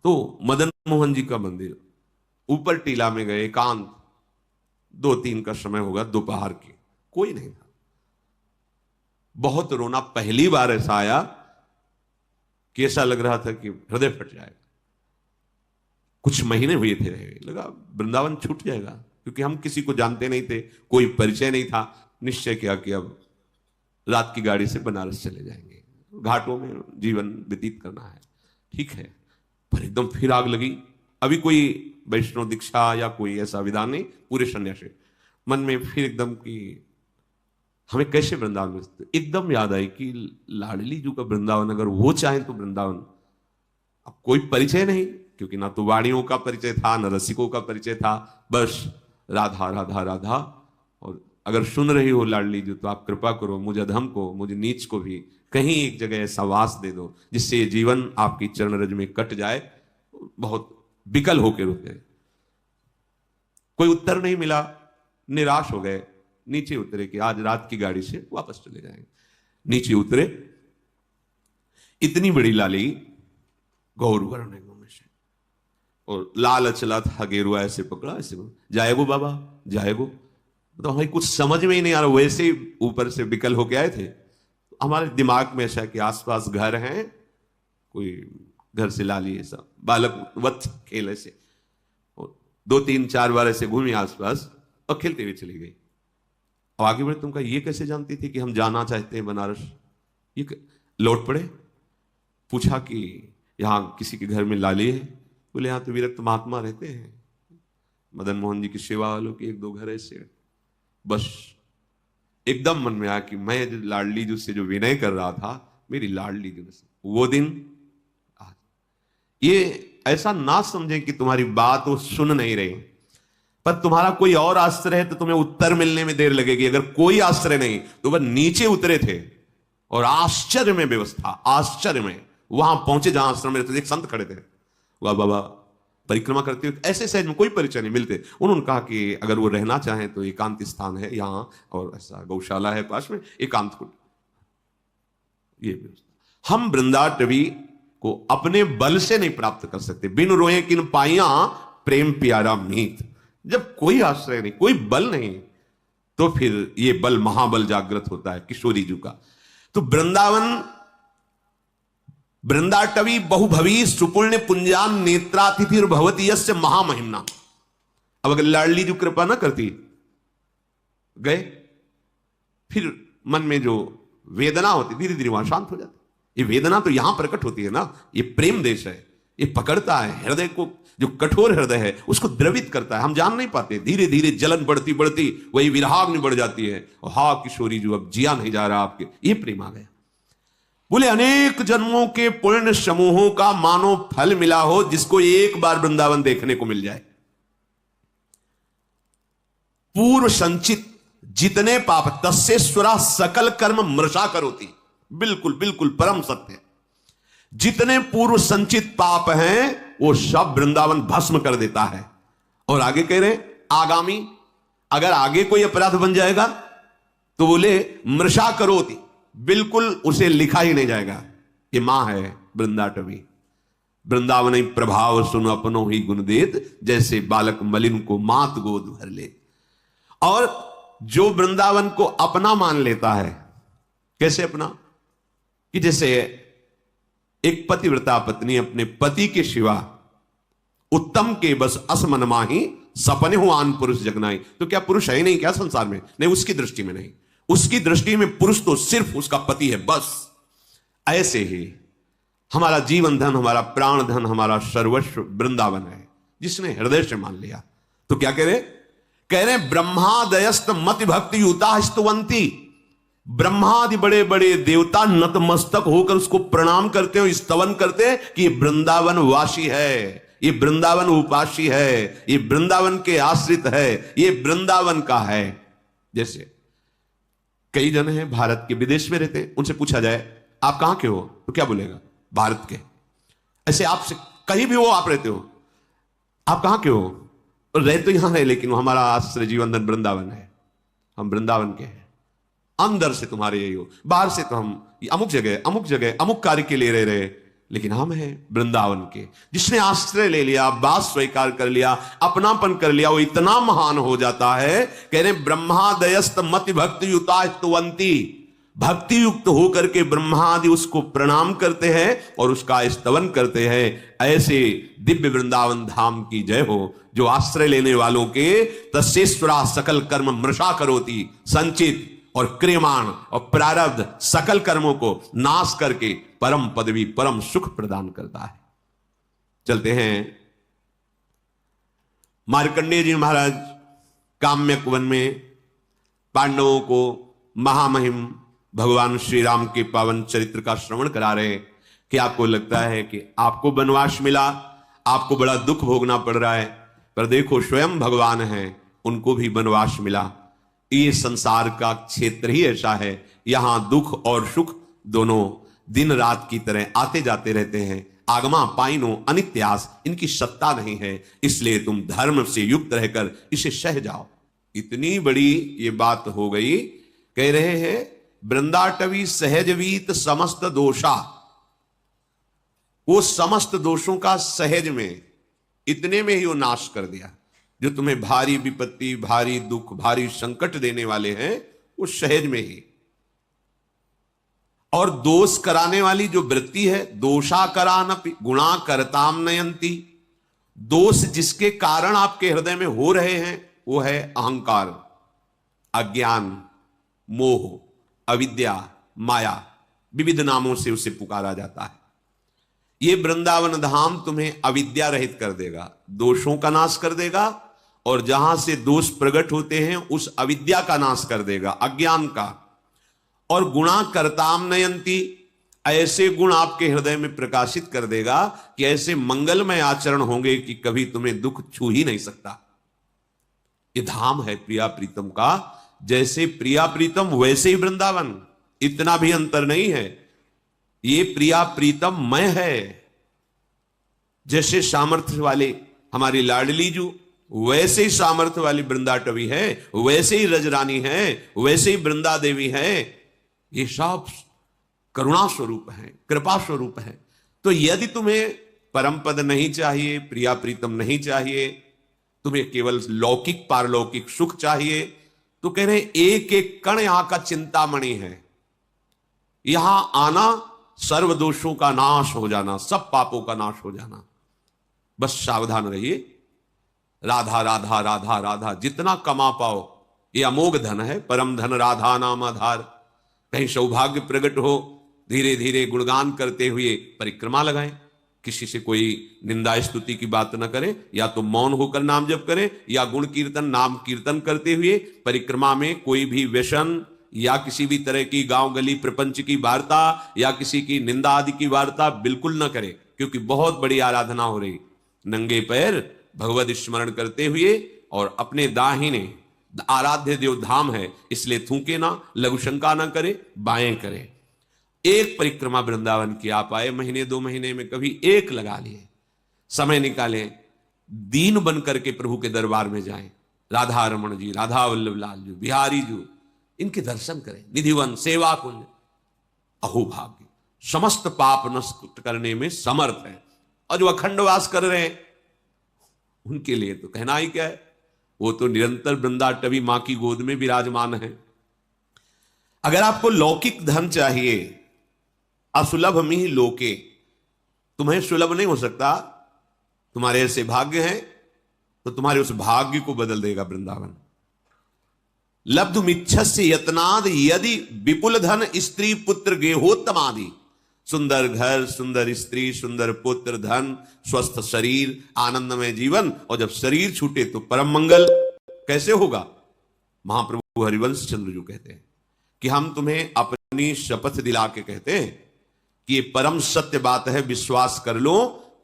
तो मदन मोहन जी का मंदिर, ऊपर टीला में गए, एकांत, 2-3 का समय होगा, दोपहर के, कोई नहीं था। बहुत रोना, पहली बार ऐसा आया कि ऐसा लग रहा था कि हृदय फट जाएगा। कुछ महीने हुए थे, लगा वृंदावन छूट जाएगा, क्योंकि हम किसी को जानते नहीं थे, कोई परिचय नहीं था। निश्चय किया कि अब रात की गाड़ी से बनारस चले जाएंगे, घाटों में जीवन व्यतीत करना है, ठीक है। पर एकदम फिर आग लगी। अभी कोई वैष्णव दीक्षा या कोई ऐसा विधान नहीं, पूरे सन्यासी। मन में फिर एकदम कि हमें कैसे वृंदावन में, एकदम याद आई कि लाडली जी का वृंदावन, अगर वो चाहें तो वृंदावन। अब कोई परिचय नहीं, क्योंकि ना तो वाणियों का परिचय था, ना रसिकों का परिचय था, बस राधा राधा राधा। और अगर सुन रही हो लाडली जी, तो आप कृपा करो, मुझ अधम को, मुझ नीच को भी कहीं एक जगह ऐसा वास दे दो जिससे ये जीवन आपकी चरण रज में कट जाए। बहुत विकल होकर रुके, कोई उत्तर नहीं मिला, निराश हो गए। नीचे उतरे कि आज रात की गाड़ी से वापस चले जाएंगे। नीचे उतरे, इतनी बड़ी लाली गौर वर्ण एकदम से, और लाल अचला था, गेरुआ ऐसे पकड़ा, ऐसे जाएगो बाबा जाएगो। तो हमें कुछ समझ में ही नहीं आ रहा, वैसे ही ऊपर से विकल होके आए थे। हमारे दिमाग में ऐसा कि आसपास घर हैं, कोई घर से लाली ऐसा बालक वत खेल ऐसे, और 2-3-4 बार ऐसे घूमी आसपास और खेलते हुए चली गई। अब आगे बढ़े, तुमका ये कैसे जानती थी कि हम जाना चाहते हैं बनारस? ये लौट पड़े, पूछा कि यहां किसी के घर में लाली है? बोले यहां तो विरक्त महात्मा रहते हैं, मदन मोहन जी की सेवा वालों के 1-2 घर ऐसे। बस एकदम मन में आया कि मैं लाडली जी से जो विनय कर रहा था, मेरी लाडली जी से वो दिन आज। ये ऐसा ना समझें कि तुम्हारी बात वो सुन नहीं रही, पर तुम्हारा कोई और आश्रय है तो तुम्हें उत्तर मिलने में देर लगेगी। अगर कोई आश्रय नहीं तो वह नीचे उतरे थे और आश्चर्य में व्यवस्था, आश्चर्य में वहां पहुंचे जहां आश्रम में रहते। एक संत खड़े थे, वाह बाबा परिक्रमा करते हुए, ऐसे सहज में कोई परिचय नहीं मिलते। उन्होंने कहा कि अगर वो रहना चाहें तो एकांत स्थान है यहां, और ऐसा गौशाला है पास में, एकांत कुट, ये व्यवस्था। हम वृंदाटवी को अपने बल से नहीं प्राप्त कर सकते। बिन रोए किन पाइया प्रेम प्यारा मीत। जब कोई आश्रय नहीं, कोई बल नहीं, तो फिर ये बल महाबल जागृत होता है किशोरी जी का। तो वृंदाटवी बहुभवी सुपुण्य पुंजान नेत्रातिथि भवती यस्य महामहिमना। अब अगर लाडली जी कृपा ना करती, गए, फिर मन में जो वेदना होती धीरे धीरे वहां शांत हो जाती। ये वेदना तो यहां प्रकट होती है ना, ये प्रेम देश है, ये पकड़ता है हृदय को, जो कठोर हृदय है उसको द्रवित करता है। हम जान नहीं पाते, धीरे धीरे जलन बढ़ती बढ़ती वही विराग में बढ़ जाती है। और हा किशोरी जो अब जिया नहीं जा रहा आपके, ये प्रेम आ गया। बोले अनेक जन्मों के पुण्य समूहों का मानो फल मिला हो जिसको एक बार वृंदावन देखने को मिल जाए। पूर्व संचित जितने पाप तस्सेश्वरा सकल कर्म मृषा करोति। बिल्कुल बिल्कुल परम सत्य। जितने पूर्व संचित पाप हैं वो सब वृंदावन भस्म कर देता है। और आगे कह रहे आगामी, अगर आगे कोई अपराध बन जाएगा तो बोले मृषा करोति, बिल्कुल उसे लिखा ही नहीं जाएगा। ये मां है वृंदाटवी। वृंदावन प्रभाव सुन अपनो ही गुण देत, जैसे बालक मलिन को मात गोद भर ले। और जो वृंदावन को अपना मान लेता है, कैसे अपना, कि जैसे एक पतिव्रता पत्नी अपने पति के सिवा उत्तम के बस असमन माही सपने हो आन पुरुष जगनाई। तो क्या पुरुष है ही नहीं क्या संसार में? नहीं, उसकी दृष्टि में नहीं। उसकी दृष्टि में पुरुष तो सिर्फ उसका पति है, बस। ऐसे ही हमारा जीवन धन, हमारा प्राण धन, हमारा सर्वस्व वृंदावन है, जिसने हृदय से मान लिया। तो क्या कह रहे ब्रह्मादयस्त मति भक्ति युता स्तुवंती। ब्रह्मादि बड़े बड़े देवता नतमस्तक होकर उसको प्रणाम करते हो, स्तवन करते हैं कि ये वृंदावन वासी है, ये वृंदावन उपासी है, ये वृंदावन के आश्रित है, ये वृंदावन का है। जैसे कई जन हैं भारत के, विदेश में रहते हैं, उनसे पूछा जाए आप कहां के हो तो क्या बोलेगा? भारत के। ऐसे आपसे कहीं भी हो, आप रहते हो, आप कहां के हो? रह तो यहां है, लेकिन हमारा आश्रय जीवन धन वृंदावन है, हम वृंदावन के हैं। अंदर से तुम्हारे यही हो, बाहर से तो हम अमुक जगह अमुक कार्य के लिए रह रहे, लेकिन हम हैं वृंदावन के। जिसने आश्रय ले लिया, बात स्वीकार कर लिया, अपनापन कर लिया, वो इतना महान हो जाता है। कह रहे ब्रह्मादयस्त मति भक्ति युतास्तुवंती, भक्ति युक्त होकर के ब्रह्मादि उसको प्रणाम करते हैं और उसका स्तवन करते हैं। ऐसे दिव्य वृंदावन धाम की जय हो, जो आश्रय लेने वालों के तस्येश्वरा सकल कर्म मृषा करोति, संचित और क्रियमाण और प्रारब्ध सकल कर्मों को नाश करके परम पदवी परम सुख प्रदान करता है। चलते हैं मार्कंडेय जी महाराज काम्यक वन में पांडवों को महामहिम भगवान श्री राम के पावन चरित्र का श्रवण करा रहे हैं कि आपको लगता है कि आपको वनवास मिला, आपको बड़ा दुख भोगना पड़ रहा है, पर देखो स्वयं भगवान हैं, उनको भी वनवास मिला। ये संसार का क्षेत्र ही ऐसा है, यहां दुख और सुख दोनों दिन रात की तरह आते जाते रहते हैं। आगमा पाइनो अनित्यास, इनकी सत्ता नहीं है, इसलिए तुम धर्म से युक्त रहकर इसे सह जाओ। इतनी बड़ी ये बात हो गई। कह रहे हैं वृंदाटवी सहजवीत समस्त दोषा, वो समस्त दोषों का सहज में, इतने में ही वो नाश कर दिया। जो तुम्हें भारी विपत्ति, भारी दुख, भारी संकट देने वाले हैं, वो सहज में ही। और दोष कराने वाली जो वृत्ति है, दोषा करानपि गुणा करताम नयंती, दोष जिसके कारण आपके हृदय में हो रहे हैं वो है अहंकार, अज्ञान, मोह, अविद्या, माया, विविध नामों से उसे पुकारा जाता है। ये वृंदावन धाम तुम्हें अविद्या रहित कर देगा, दोषों का नाश कर देगा, और जहां से दोष प्रकट होते हैं उस अविद्या का नाश कर देगा, अज्ञान का। और गुणा करताम नयंती, ऐसे गुण आपके हृदय में प्रकाशित कर देगा कि ऐसे मंगलमय आचरण होंगे कि कभी तुम्हें दुख छू ही नहीं सकता। ये धाम है प्रिया प्रीतम का। जैसे प्रिया प्रीतम वैसे ही वृंदावन, इतना भी अंतर नहीं है। ये प्रिया प्रीतम मय है। जैसे सामर्थ्य वाले हमारी लाडली जू, वैसे ही सामर्थ्य वाली वृंदाटवी है, वैसे ही रजरानी है, वैसे ही वृंदा देवी है। ये सब करुणा स्वरूप है, कृपा स्वरूप है। तो यदि तुम्हें परम पद नहीं चाहिए, प्रिया प्रीतम नहीं चाहिए, तुम्हें केवल लौकिक पारलौकिक सुख चाहिए, तो कह रहे एक एक कण यहां का चिंतामणि है। यहां आना, सर्व दोषों का नाश हो जाना, सब पापों का नाश हो जाना। बस सावधान रहिए। राधा राधा राधा राधा जितना कमा पाओ, ये अमोघ धन है। परम धन राधा नाम आधार। कहीं सौभाग्य प्रकट हो, धीरे धीरे गुणगान करते हुए परिक्रमा लगाएं। किसी से कोई निंदा स्तुति की बात न करें, या तो मौन होकर नाम जप करें, या गुण कीर्तन नाम कीर्तन करते हुए परिक्रमा में कोई भी व्यसन या किसी भी तरह की गांव गली प्रपंच की वार्ता या किसी की निंदा आदि की वार्ता बिल्कुल न करें, क्योंकि बहुत बड़ी आराधना हो रही। नंगे पैर भगवत स्मरण करते हुए और अपने दाहिने आराध्य देव धाम है, इसलिए थूके ना, लघु शंका ना करे, बाएं करे। एक परिक्रमा वृंदावन की आप आए, महीने 2 महीने में कभी एक लगा लिए, समय निकालें, दीन बन करके प्रभु के दरबार में जाएं। राधा रमण जी, राधा वल्लभ लाल जी, बिहारी जी, इनके दर्शन करें। निधिवन, सेवा कुंज, अहोभाग्य, समस्त पाप नष्ट करने में समर्थ है। और जो अखंड वास कर रहे हैं उनके लिए तो कहना ही क्या है, वो तो निरंतर वृंदाटवी मां की गोद में विराजमान है। अगर आपको लौकिक धन चाहिए, असुलभ मिहि लोके, तुम्हें सुलभ नहीं हो सकता, तुम्हारे ऐसे भाग्य हैं, तो तुम्हारे उस भाग्य को बदल देगा वृंदावन। लब्धुमिच्छस्य यत्नाद यदि विपुल धन स्त्री पुत्र गेहोत्तमादि, सुंदर घर, सुंदर स्त्री, सुंदर पुत्र, धन, स्वस्थ शरीर, आनंदमय जीवन, और जब शरीर छूटे तो परम मंगल कैसे होगा। महाप्रभु हरिवंश चंद्र जी कहते हैं कि हम तुम्हें अपनी शपथ दिला के कहते हैं कि ये परम सत्य बात है, विश्वास कर लो।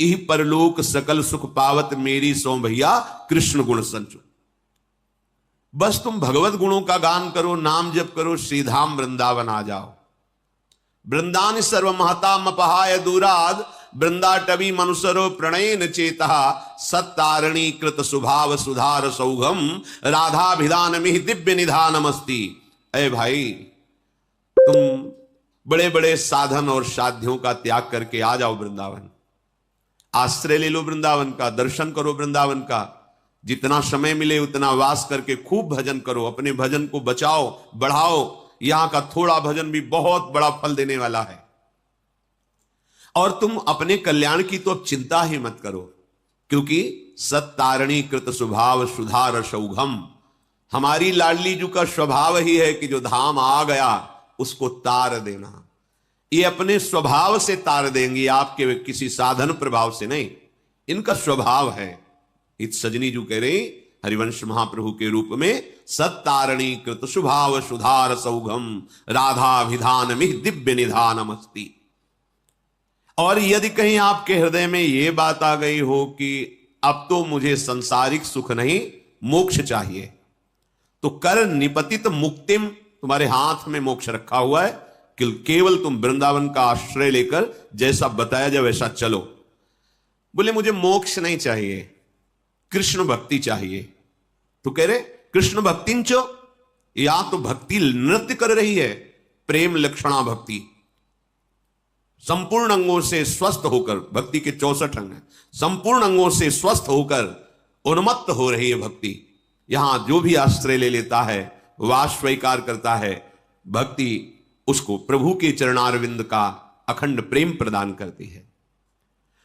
इह परलोक सकल सुख पावत मेरी सो भैया कृष्ण गुण संचु। बस तुम भगवत गुणों का गान करो, नाम जप करो, श्रीधाम वृंदावन आ जाओ। वृंदान सर्व महता मपहाय दूराद, वृंदाटवी मनुसरो प्रणयन चेता, सत्तारणी कृत सुभाव सुधार सौघम, राधाभिधान मिहि दिव्य निधानमस्ति। अय भाई, तुम बड़े बड़े साधन और साध्यों का त्याग करके आ जाओ वृंदावन, आश्रय ले लो वृंदावन का, दर्शन करो वृंदावन का, जितना समय मिले उतना वास करके खूब भजन करो, अपने भजन को बचाओ बढ़ाओ। यहां का थोड़ा भजन भी बहुत बड़ा फल देने वाला है। और तुम अपने कल्याण की तो अब चिंता ही मत करो, क्योंकि सत्तारणी कृत स्वभाव सुधार सौघम, हमारी लाडली जू का स्वभाव ही है कि जो धाम आ गया उसको तार देना। ये अपने स्वभाव से तार देंगी, आपके किसी साधन प्रभाव से नहीं, इनका स्वभाव है। इत सजनी जू कह रही हरिवंश महाप्रभु के रूप में, सत्तारणी कृत स्वभाव सुधार सौघम राधा विधान में दिव्य निधानमस्ति। और यदि कहीं आपके हृदय में यह बात आ गई हो कि अब तो मुझे संसारिक सुख नहीं मोक्ष चाहिए, तो कर निपतित मुक्तिम, तुम्हारे हाथ में मोक्ष रखा हुआ है, केवल तुम वृंदावन का आश्रय लेकर जैसा बताया जाए वैसा चलो। बोले मुझे मोक्ष नहीं चाहिए, कृष्ण भक्ति चाहिए। तो कह रहे कृष्ण भक्ति चो, या तो भक्ति नृत्य कर रही है, प्रेम लक्षणा भक्ति, संपूर्ण अंगों से स्वस्थ होकर, भक्ति के 64 अंग हैं, संपूर्ण अंगों से स्वस्थ होकर उन्मत्त हो रही है भक्ति। यहां जो भी आश्रय ले लेता है वह स्वीकार करता है, भक्ति उसको प्रभु के चरणारविंद का अखंड प्रेम प्रदान करती है।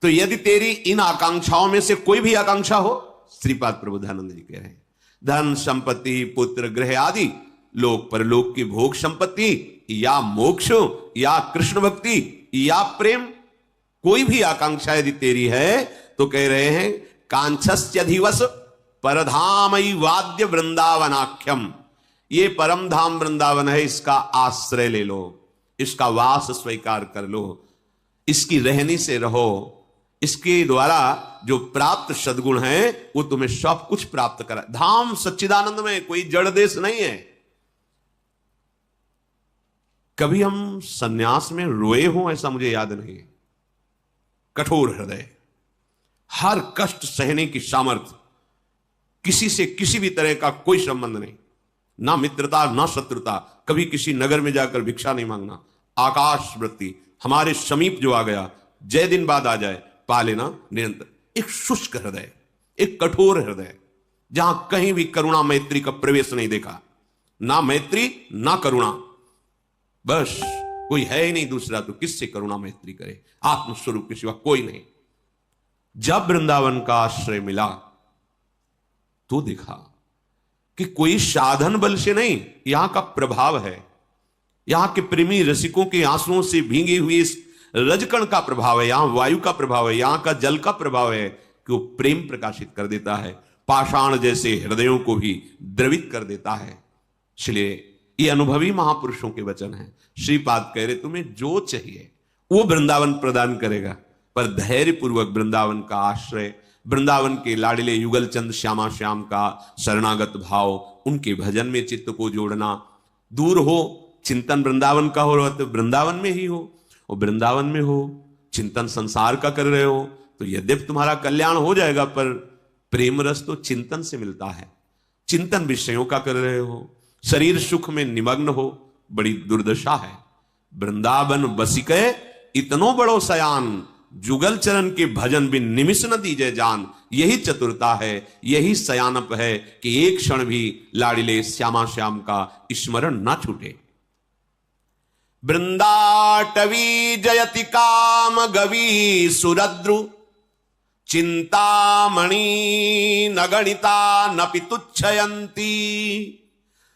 तो यदि तेरी इन आकांक्षाओं में से कोई भी आकांक्षा हो, श्रीपाद प्रबोधानंद जी कह रहे हैं, धन संपत्ति पुत्र गृह आदि लोक परलोक की भोग संपत्ति, या मोक्ष, या कृष्ण भक्ति, या प्रेम, कोई भी आकांक्षा यदि तेरी है तो कह रहे हैं कांक्षस्यधिवस परधामई वाद्य वृंदावनाख्यम, ये परम धाम वृंदावन है, इसका आश्रय ले लो, इसका वास स्वीकार कर लो, इसकी रहनी से रहो, इसके द्वारा जो प्राप्त सद्गुण है वो तुम्हें सब कुछ प्राप्त करा। धाम सच्चिदानंद में कोई जड़ देश नहीं है। कभी हम सन्यास में रोए हों ऐसा मुझे याद नहीं। कठोर हृदय, हर कष्ट सहने की सामर्थ्य, किसी से किसी भी तरह का कोई संबंध नहीं, ना मित्रता ना शत्रुता, कभी किसी नगर में जाकर भिक्षा नहीं मांगना, आकाश वृत्ति, हमारे समीप जो आ गया जय दिन बाद आ जाए पा लेना निरंतर। एक शुष्क हृदय, एक कठोर हृदय, जहां कहीं भी करुणा मैत्री का प्रवेश नहीं देखा, ना मैत्री ना करुणा, बस कोई है ही नहीं दूसरा, तो किससे करुणा मैत्री करे, आत्मस्वरूप के सिवा कोई नहीं। जब वृंदावन का आश्रय मिला तो देखा कि कोई साधन बल से नहीं, यहां का प्रभाव है, यहां के प्रेमी रसिकों के आंसुओं से भींगी हुई इस रजकण का प्रभाव है, यहां वायु का प्रभाव है, यहां का जल का प्रभाव है कि वो प्रेम प्रकाशित कर देता है, पाषाण जैसे हृदयों को भी द्रवित कर देता है। इसलिए ये अनुभवी महापुरुषों के वचन हैं। श्रीपाद कह रहे तुम्हें जो चाहिए वो वृंदावन प्रदान करेगा, पर धैर्य पूर्वक वृंदावन का आश्रय, वृंदावन के लाडले युगल चंद श्यामा श्याम का शरणागत भाव, उनके भजन में चित्त को जोड़ना, दूर हो चिंतन वृंदावन का हो तो वृंदावन में ही हो, और वृंदावन में हो चिंतन संसार का कर रहे हो तो यद्यपि तुम्हारा कल्याण हो जाएगा, पर प्रेम रस तो चिंतन से मिलता है। चिंतन विषयों का कर रहे हो, शरीर सुख में निमग्न हो, बड़ी दुर्दशा है। वृंदावन बसिके इतनो बड़ो सयान, जुगल चरण के भजन बिन निमिष न दीजे जान। यही चतुरता है, यही सयानप है कि एक क्षण भी लाडिले श्यामा श्याम का स्मरण ना छूटे। वृंदाटवी जयति काम गवी सुरद्रु, चिंतामणि न गणिता न पितुच्छयंती।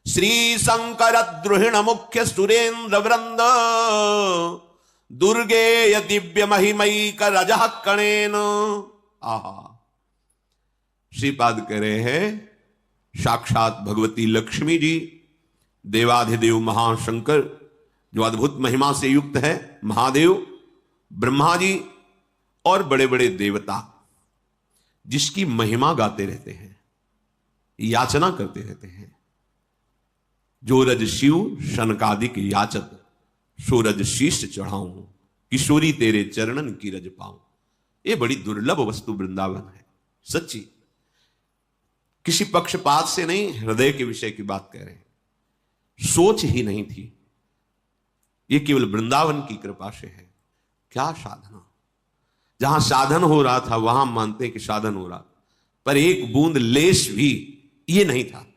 श्री शंकर द्रुहिण मुख्य सुरेंद्र वृंद, दुर्गे दिव्य महिमयी का रजह कणेन। आहा, श्रीपाद कह रहे हैं साक्षात भगवती लक्ष्मी जी, देवाधिदेव महाशंकर जो अद्भुत महिमा से युक्त है, महादेव, ब्रह्मा जी और बड़े बड़े देवता जिसकी महिमा गाते रहते हैं, याचना करते रहते हैं। जो रज शिव शनकादिक याचत, सो रज शीश चढ़ाऊं, किशोरी तेरे चरणन की रज पाऊं। ये बड़ी दुर्लभ वस्तु वृंदावन है, सच्ची। किसी पक्षपात से नहीं, हृदय के विषय की बात कह रहे हैं। सोच ही नहीं थी ये केवल वृंदावन की कृपा से है। क्या साधना! जहां साधन हो रहा था वहां मानते हैं कि साधन हो रहा, पर एक बूंद लेश भी ये नहीं था।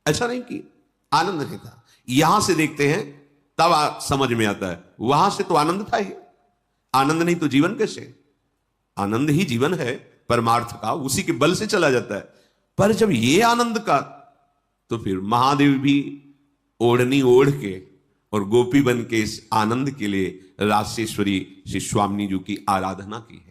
ऐसा नहीं कि आनंद नहीं था। यहां से देखते हैं तब समझ में आता है, वहां से तो आनंद था ही। आनंद नहीं तो जीवन कैसे? आनंद ही जीवन है परमार्थ का, उसी के बल से चला जाता है। पर जब ये आनंद का, तो फिर महादेव भी ओढ़नी ओढ़ के और गोपी बन के इस आनंद के लिए रासेश्वरी श्री स्वामिनी जी की आराधना की है।